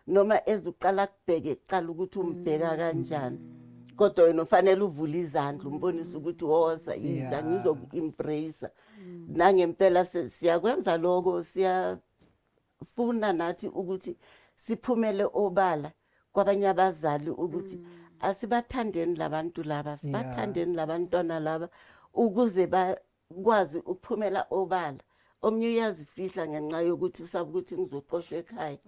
noma ezuqala kubheke qala ukuthi umbheka kanjani. Kodwa wena ufanele uvule izandla umbonise ukuthi woza iza ngizoku-embrace. Nangempela siyakwenza lokho, siyafuna nathi ukuthi siphumele obala kwabanye abazali ukuthi asibathandeni labantu laba, sibathandeni labantwana laba ukuze bakwazi ukuphumela obala. Omnye uyazifihla ngenxa yokuthi usaba ukuthi ngizoqoshwa ekhaya.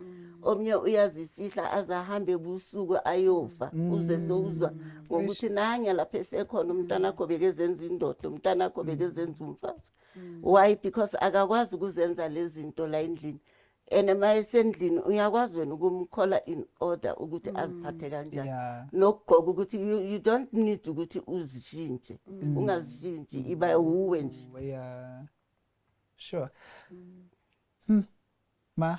Omnye uyazifihla azahambe busuku ayofa uze sowuzwa ngokuthi nanye lapha efekhona umntana akho bekezenza indoda, umntana akho bekezenza umfazi. Why? Because akakwazi ukuzenza lezi zinto la endlini. And mayesendlini uyakwazi wena ukumkhola in order ukuthi aziphathe kanjani. Nokugqoka ukuthi you don't need ukuthi uzishintshe. Ungazishintshe iba uwe nje. Yeah. Sure. Ma,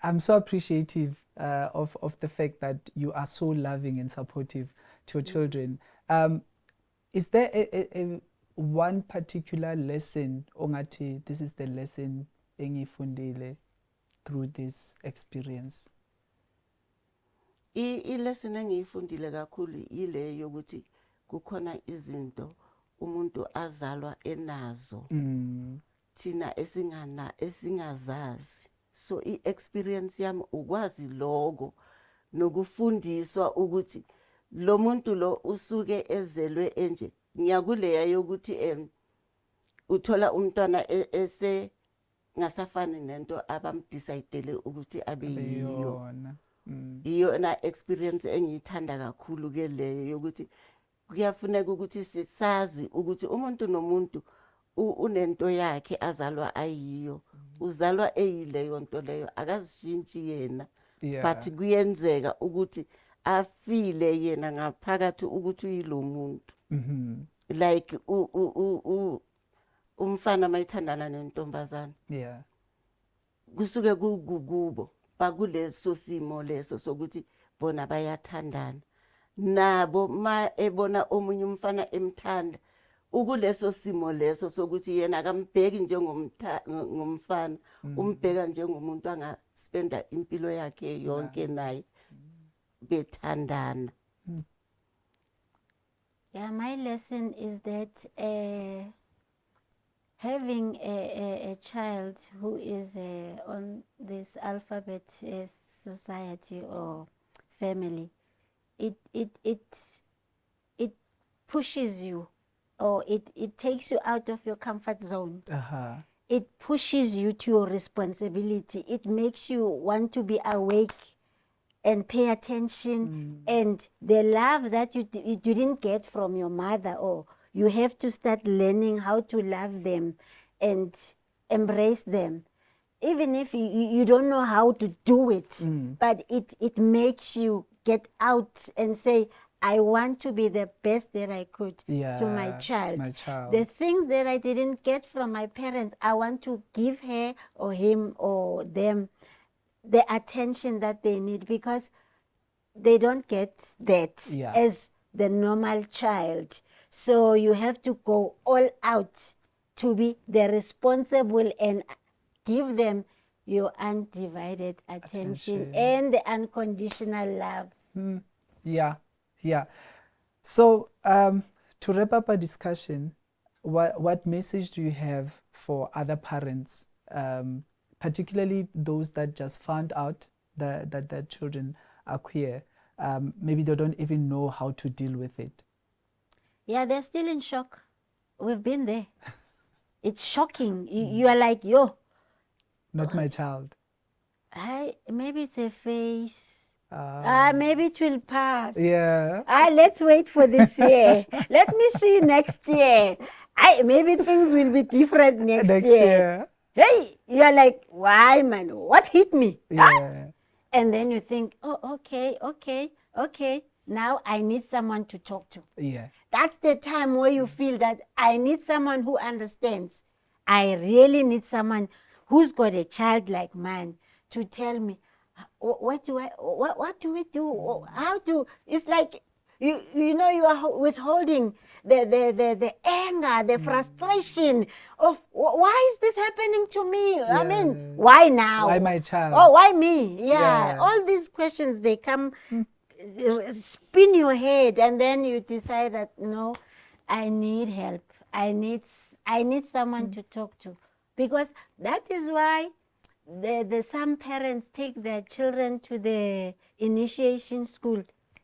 I'm so appreciative of the fact that you are so loving and supportive to your children. Is there a one particular lesson, ongathi this is the lesson engifundile through this experience? I lesson engiyifundile kakhulu ile yokuthi kukhona izinto umuntu azalwa enazo. thina esingazazi. So i-experience yami ukwazi logo nokufundiswa ukuthi lo muntu lo usuke ezelwe enje. Ngiyakuleya yokuthi uthola umntwana ngasafani nento abamdecidele ukuthi abe yiyo. Iyona experience engiyithanda kakhulu ke leyo yokuthi kuyafuneka ukuthi sisazi ukuthi umuntu nomuntu unento yakhe azalwa ayiyo. Uzalwa eyileyo nto leyo akazishintshi yena. But kuyenzeka ukuthi afile yena ngaphakathi ukuthi uyilo muntu. Like umfana mayithandana nentombazana. Kusuke kugugubo bakuleso simo leso sokuthi bona bayathandana. Nabo ma ebona omunye umfana emthanda ukuleso simo leso sokuthi yena akambheki njengomfana umbheka njengomuntu angaspenda impilo yakhe yonke naye bethandana. Yeah, my lesson is that having a child who is on this alphabet society or family, it pushes you, or it takes you out of your comfort zone. It pushes you to your responsibility. It makes you want to be awake and pay attention. And the love that you didn't get from your mother, or you have to start learning how to love them and embrace them. Even if you don't know how to do it, but it makes you get out and say, I want to be the best that I could to my child. The things that I didn't get from my parents, I want to give her or him or them the attention that they need, because they don't get that as the normal child. So you have to go all out to be the responsible and give them your undivided attention and the unconditional love. So to wrap up our discussion, what message do you have for other parents, particularly those that just found out that their children are queer? Maybe they don't even know how to deal with it. Yeah, they're still in shock. We've been there. It's shocking. You are like, yo. Not my child. Maybe it's a phase. Maybe it will pass. Let's wait for this year. Let me see next year. Maybe things will be different next year. Hey, you're like, why, man? What hit me? And then you think, oh, okay. Now I need someone to talk to. That's the time where you feel that I need someone who understands. I really need someone who's got a child like mine to tell me, what do we do? How to? It's like you know, you are withholding the anger, the frustration of why is this happening to me? I mean, why now? Why my child? Oh, why me? All these questions, they come, spin your head, and then you decide that no, I need help. I need someone to talk to, because that is why the some parents take their children to the initiation school,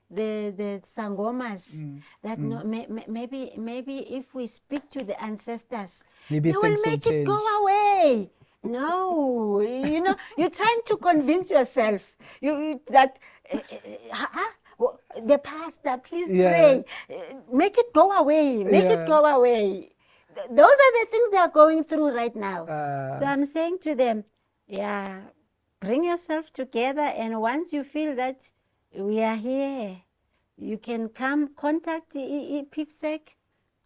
the sangomas. That no, maybe if we speak to the ancestors, maybe they will make it go away. No, you know, you're trying to convince yourself that the pastor, please pray, make it go away, make it go away. Those are the things they are going through right now. So I'm saying to them, bring yourself together, and once you feel that we are here, you can come contact PIPSEC.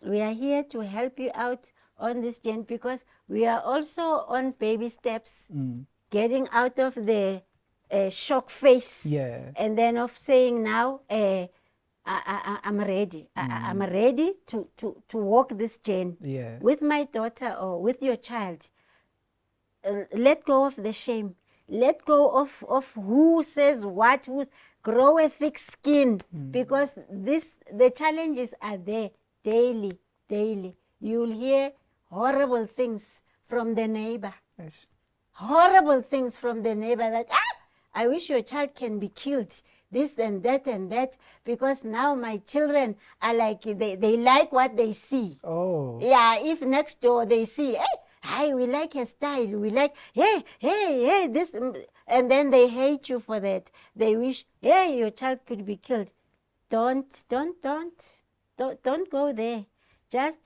We are here to help you out on this journey, because we are also on baby steps, getting out of the shock phase, and then of saying now, I'm ready. I'm ready to walk this journey with my daughter or with your child. Let go of the shame. Let go of who says what. Grow a thick skin, because the challenges are there daily. You'll hear horrible things from the neighbor. Eish. Horrible things from the neighbor that, I wish your child can be killed, this and that, because now my children are like, they like what they see. Oh. Yeah, if next door they see, hey, we like her style, we like, hey, this, and then they hate you for that. They wish, hey, your child could be killed. Don't go there. Just,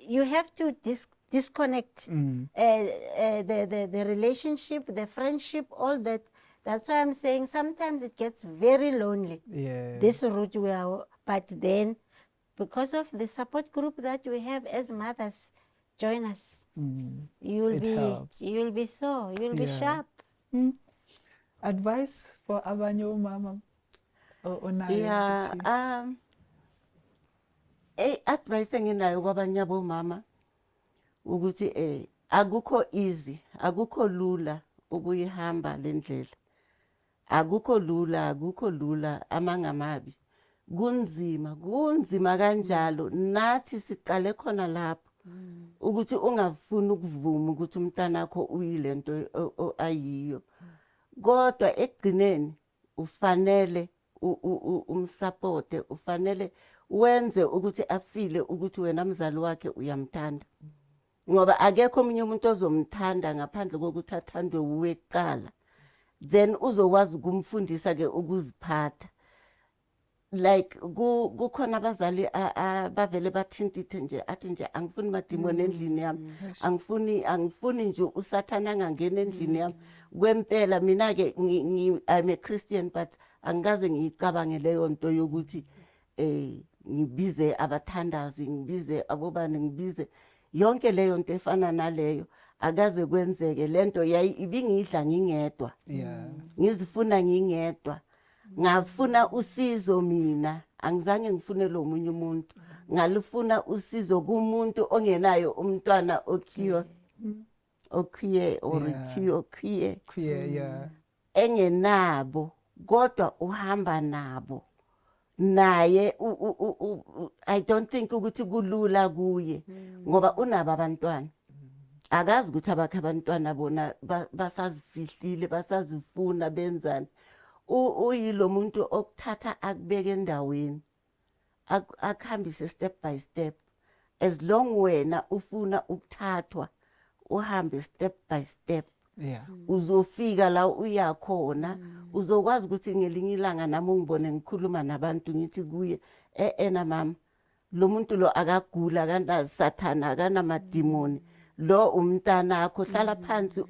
you have to disconnect the relationship, the friendship, all that. That's why I'm saying sometimes it gets very lonely. Yeah. This route we are, but then because of the support group that we have as mothers, join us. You'll It helps. You'll be Yeah. sharp. Advice for abanye omama onayo Yeah, ukuthi- advice enginayo kwabanye abomama ukuthi akukho easy, akukho lula ukuyihamba lendlela. Akukho lula amangamabi. Kunzima kanjalo. Nathi siqale khona lapho. Ukuthi ungafuni ukuvuma ukuthi umntana wakho uyilento ayiyo. Kodwa ekugcineni ufanele umsupporte, ufanele wenze ukuthi afile ukuthi wena mzali wakhe uyamthanda. Ngoba akekho omunye umuntu ozomthanda ngaphandle kokuthi athandwe uwe kuqala. Then uzokwazi ukumfundisa ke ukuziphatha. Like kukhona abazali abavele bathintithe nje athi nje angifuni madimoni endlini yami. Angifuni nje usathana angangena endlini yami. Kwempela mina ke I'm a Christian but angikaze ngiyicabange leyo nto yokuthi ngibize abathandazi, ngibize abobani, ngibize yonke leyo nto efana naleyo. Akaze kwenzeke lento ibingidla ngingedwa. Yeah. Ngizifuna ngingedwa. Ngafuna usizo mina, angizange ngifune lo munye umuntu. Ngalifuna usizo kumuntu ongenayo umntwana okhiye Queer, yeah. engenabo kodwa uhamba nabo. Naye I don't think ukuthi kulula kuye ngoba unabo abantwana. Akazi ukuthi abakhe abantwana bona basazifihlile, basazifuna benzani. Uyilo muntu okuthatha akubeke endaweni. Akuhambise step by step. As long wena ufuna ukuthathwa, uhambe step by step. Yeah. Uzofika la uyakhona, uzokwazi ukuthi ngelinye ilanga nami ngibone ngikhuluma nabantu ngithi kuye ena mama lo muntu lo akagula akana sathana akana madimoni. Lo umntana akho hlala phansi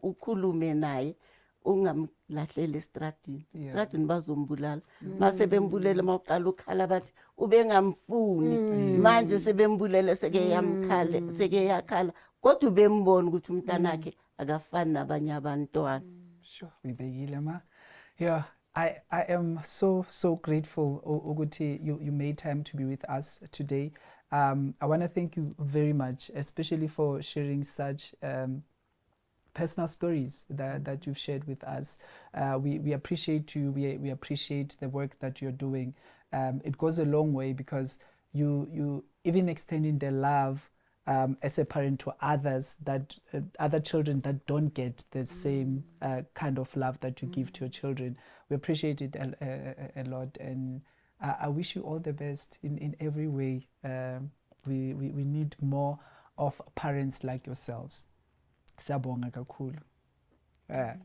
ukhulume naye ungamlahleli estradini. Estradini bazombulala. Mase bembulele mawuqala ukhala bathi ubengamfuni. Manje sebembulele seke yakhala. Kodwa ubembona ukuthi umntana wakhe akafani nabanye abantwana. Sure. Wibekile ma. Yeah. I am so grateful ukuthi you made time to be with us today. I want to thank you very much, especially for sharing such personal stories that you've shared with us. We appreciate you. We appreciate the work that you're doing. It goes a long way because you even extending the love as a parent to others, that other children that don't get the same kind of love that you give to your children. We appreciate it a lot, and I wish you all the best in every way. We need more of parents like yourselves. Siyabonga kakhulu.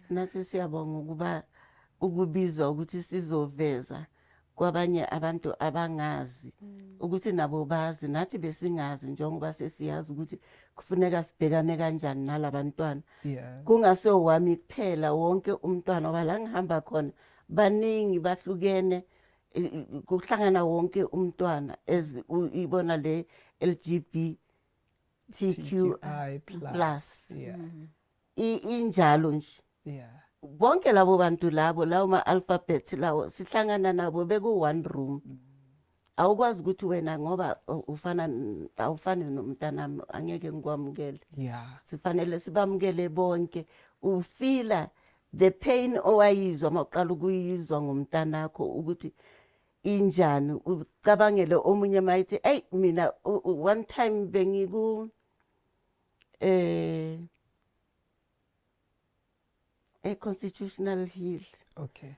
Nathi siyabonga ukuba ukubizwa ukuthi sizoveza kwabanye abantu abangazi ukuthi nabo bazi nathi besingazi njengoba sesiyazi ukuthi kufuneka sibhekane kanjani nalabantwana. Yeah. Kungasewami kuphela wonke umntwana wala ngihamba khona baningi bahlukene kuhlangana wonke umntwana ibona le LGBTQI+. Yeah. Injalo nje. Yeah. Bonke labo bantu labo lawo ma alphabet lawo sihlangana nabo beku one room. Awukwazi ukuthi wena ngoba awufani nomntana angeke ngikwamukele. Yeah. Sifanele sibamukele bonke. Ufila the pain owayizwa maqala ukuyizwa ngomntana wakho ukuthi injani. Ucabangele omunye mayithi mina one time a constitutional heal. Okay.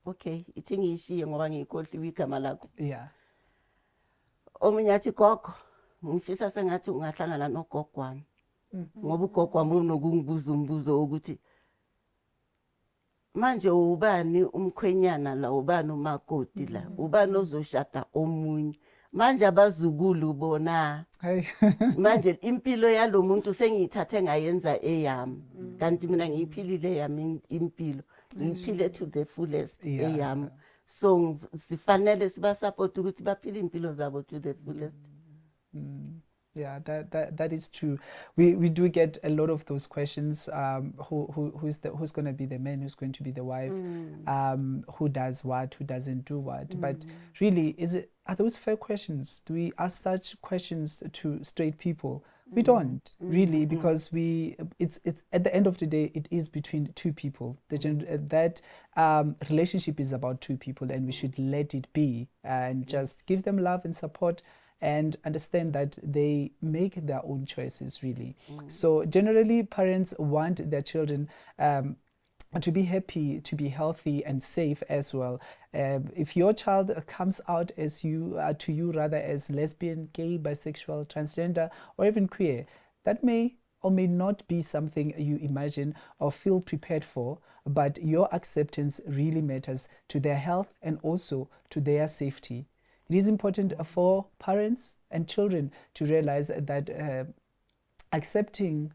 Okay, ithi ngiyishiye ngoba ngiyikhohliwe igama lakho. Yeah. Omunye athi gogo, ngifisa sengathi ungahlangana nogogo wami. Ngoba ugogo wami unokungibuza umbuzo ukuthi manje ubani umkhwenyana la, ubani umakoti la, ubani ozoshada omunye. Manje abazukulu bona Hey. manje impilo yalo muntu sengiyithathe ngayenza eyami. Kanti mina ngiyiphilile yami impilo. Ngiyiphile to the fullest Yeah. eyami. So sifanele siba support ukuthi baphile impilo zabo to the fullest. Yeah, that is true. We do get a lot of those questions. Who's going to be the man? Who's going to be the wife? Who does what? Who doesn't do what? But really, are those fair questions? Do we ask such questions to straight people? We don't really, because it's at the end of the day, it is between two people. That relationship is about two people, and we should let it be and just give them love and support, and understand that they make their own choices, really. So generally, parents want their children to be happy, to be healthy and safe as well. If your child comes out as to you rather as lesbian, gay, bisexual, transgender, or even queer, that may or may not be something you imagine or feel prepared for, but your acceptance really matters to their health and also to their safety. It is important for parents and children to realize that accepting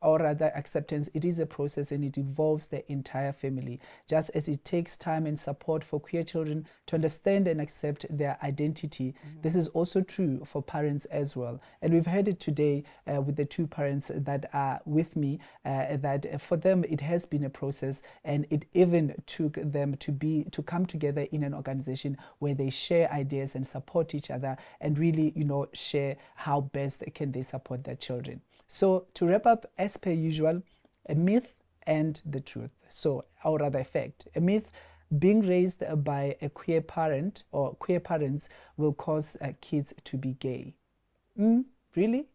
or rather acceptance, it is a process and it involves the entire family. Just as it takes time and support for queer children to understand and accept their identity, this is also true for parents as well. And we've heard it today with the two parents that are with me, that for them it has been a process, and it even took them to come together in an organization where they share ideas and support each other, and really, share how best can they support their children. So to wrap up, as per usual, a myth and the truth. So, or rather a fact. A myth: being raised by a queer parent or queer parents will cause kids to be gay. Really?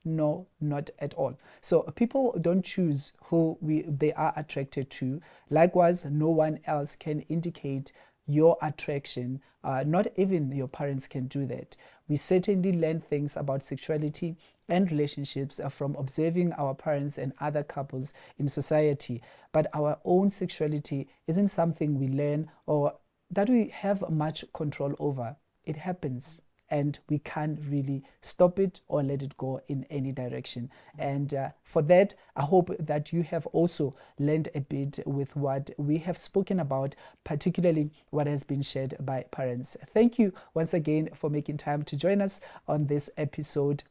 No, not at all. So people don't choose who they are attracted to. Likewise, no one else can indicate your attraction. Not even your parents can do that. We certainly learn things about sexuality and relationships from observing our parents and other couples in society, but our own sexuality isn't something we learn or that we have much control over. It happens, and we can't really stop it or let it go in any direction. And for that, I hope that you have also learned a bit with what we have spoken about, particularly what has been shared by parents. Thank you once again for making time to join us on this episode.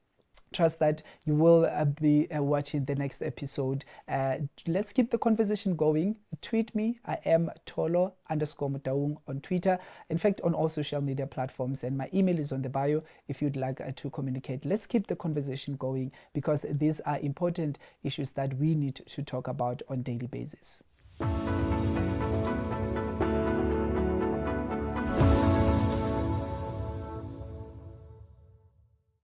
Trust that you will be watching the next episode. Let's keep the conversation going. Tweet me. I am Tolo_Mutaung on Twitter. In fact, on all social media platforms. And my email is on the bio if you'd like to communicate. Let's keep the conversation going, because these are important issues that we need to talk about on a daily basis.